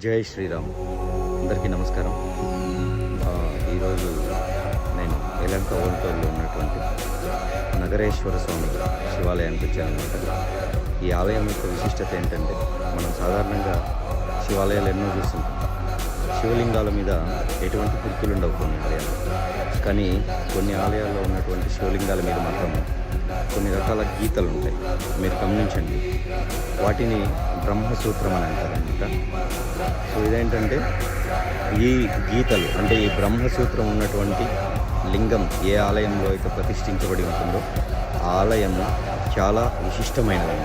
జై శ్రీరామ్. అందరికీ నమస్కారం. ఈరోజు నేను ఎలంక ఓల్టూరులో ఉన్నటువంటి నగరేశ్వర స్వామి శివాలయానికి వచ్చానమాట. ఈ ఆలయం యొక్క విశిష్టత ఏంటంటే, మనం సాధారణంగా శివాలయాలు ఎన్నో చూస్తుంటాం. శివలింగాల మీద ఎటువంటి గుర్తులు ఉండవు కొన్ని ఆలయాలు, కానీ కొన్ని ఆలయాల్లో ఉన్నటువంటి శివలింగాల మీద మాత్రం కొన్ని రకాల గీతలు ఉంటాయి. మీరు గమనించండి, వాటిని బ్రహ్మసూత్రం అని అంటారనమాట. సో ఇదేంటంటే, ఈ గీతలు అంటే ఈ బ్రహ్మసూత్రం ఉన్నటువంటి లింగం ఏ ఆలయంలో అయితే ప్రతిష్ఠించబడి ఉంటుందో ఆ ఆలయం చాలా విశిష్టమైనది.